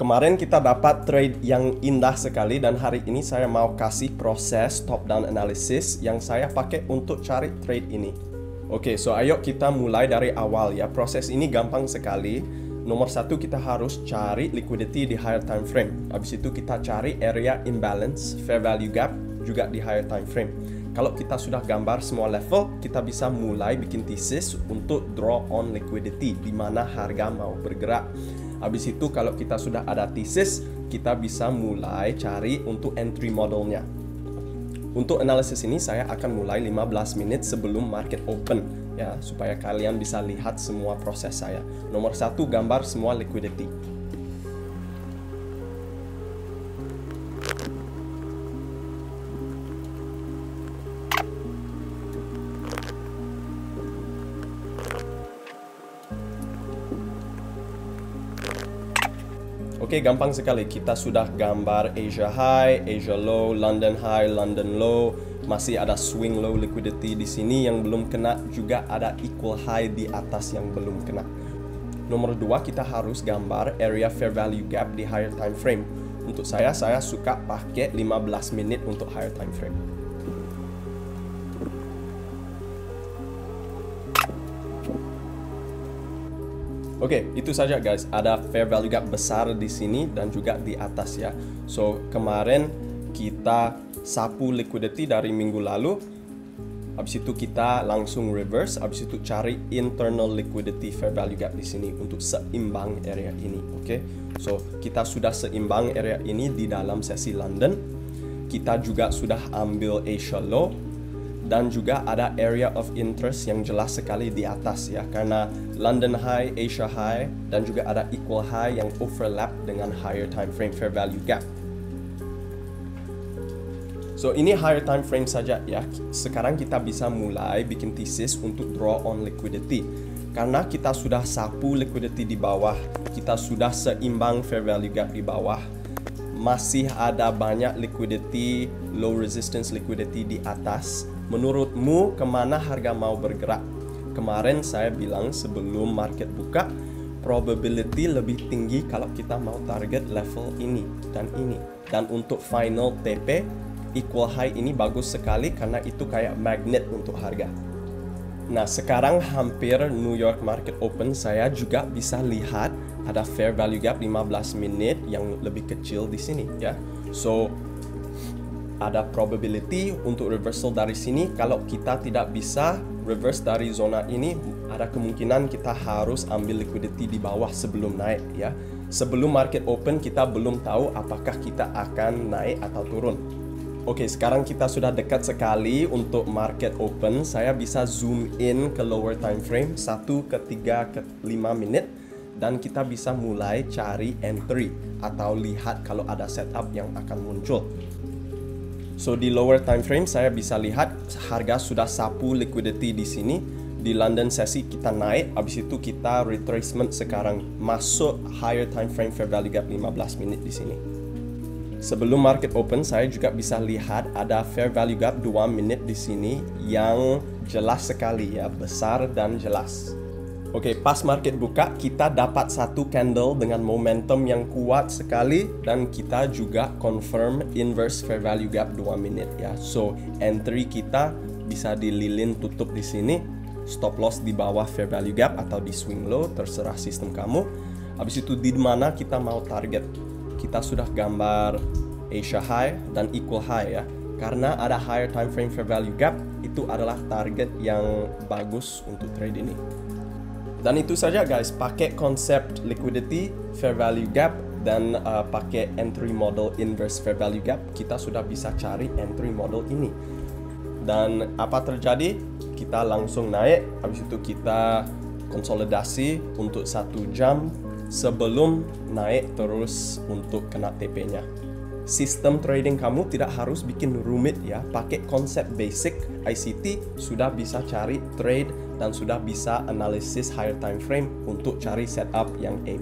Kemarin kita dapat trade yang indah sekali dan hari ini saya mau kasih proses top down analysis yang saya pakai untuk cari trade ini. Oke, so ayo kita mulai dari awal ya. Proses ini gampang sekali. Nomor satu, kita harus cari liquidity di higher time frame. Habis itu kita cari area imbalance, fair value gap juga di higher time frame. Kalau kita sudah gambar semua level, kita bisa mulai bikin thesis untuk draw on liquidity di mana harga mau bergerak. Habis itu kalau kita sudah ada thesis, kita bisa mulai cari untuk entry modelnya. Untuk analisis ini saya akan mulai 15 menit sebelum market open ya, supaya kalian bisa lihat semua proses saya. Nomor satu, gambar semua liquidity. Oke, gampang sekali. Kita sudah gambar Asia High, Asia Low, London High, London Low. Masih ada swing low liquidity di sini yang belum kena. Juga ada equal high di atas yang belum kena. Nomor 2, kita harus gambar area fair value gap di higher time frame. Untuk saya suka pakai 15 menit untuk higher time frame. Oke, itu saja guys. Ada fair value gap besar di sini dan juga di atas ya. So, kemarin kita sapu liquidity dari minggu lalu. Habis itu kita langsung reverse. Habis itu cari internal liquidity fair value gap di sini untuk seimbang area ini. Oke, so kita sudah seimbang area ini di dalam sesi London. Kita juga sudah ambil Asia Low. Dan juga ada area of interest yang jelas sekali di atas ya, karena London High, Asia High, dan juga ada equal high yang overlap dengan higher time frame fair value gap. So ini higher time frame saja ya. Sekarang kita bisa mulai bikin thesis untuk draw on liquidity. Karena kita sudah sapu liquidity di bawah, kita sudah seimbang fair value gap di bawah, masih ada banyak liquidity, low resistance liquidity di atas. Menurutmu kemana harga mau bergerak? Kemarin saya bilang sebelum market buka, probability lebih tinggi kalau kita mau target level ini dan ini. Dan untuk final TP, equal high ini bagus sekali karena itu kayak magnet untuk harga. Nah, sekarang hampir New York Market Open, saya juga bisa lihat ada fair value gap 15 menit yang lebih kecil di sini ya. So, ada probability untuk reversal dari sini. Kalau kita tidak bisa reverse dari zona ini, ada kemungkinan kita harus ambil liquidity di bawah sebelum naik ya. Sebelum market open kita belum tahu apakah kita akan naik atau turun. Oke, sekarang kita sudah dekat sekali untuk market open. Saya bisa zoom in ke lower time frame 1 ke 3 ke 5 menit dan kita bisa mulai cari entry atau lihat kalau ada setup yang akan muncul. So di lower time frame saya bisa lihat harga sudah sapu liquidity di sini. Di London sesi kita naik, habis itu kita retracement sekarang masuk higher time frame fair value gap 15 menit di sini. Sebelum market open saya juga bisa lihat ada fair value gap 2 menit di sini yang jelas sekali ya, besar dan jelas. Oke, pas market buka kita dapat satu candle dengan momentum yang kuat sekali dan kita juga confirm inverse fair value gap 2 menit ya. So, entry kita bisa dililin tutup di sini, stop loss di bawah fair value gap atau di swing low, terserah sistem kamu. Habis itu di mana kita mau target? Kita sudah gambar Asia High dan equal high ya. Karena ada higher time frame fair value gap, itu adalah target yang bagus untuk trade ini. Dan itu saja guys, pakai konsep liquidity, fair value gap, dan pakai entry model inverse fair value gap, kita sudah bisa cari entry model ini. Dan apa terjadi? Kita langsung naik, habis itu kita konsolidasi untuk 1 jam sebelum naik terus untuk kena TP-nya. Sistem trading kamu tidak harus bikin rumit ya, pakai konsep basic ICT sudah bisa cari trade dan sudah bisa analisis higher time frame untuk cari setup yang A+.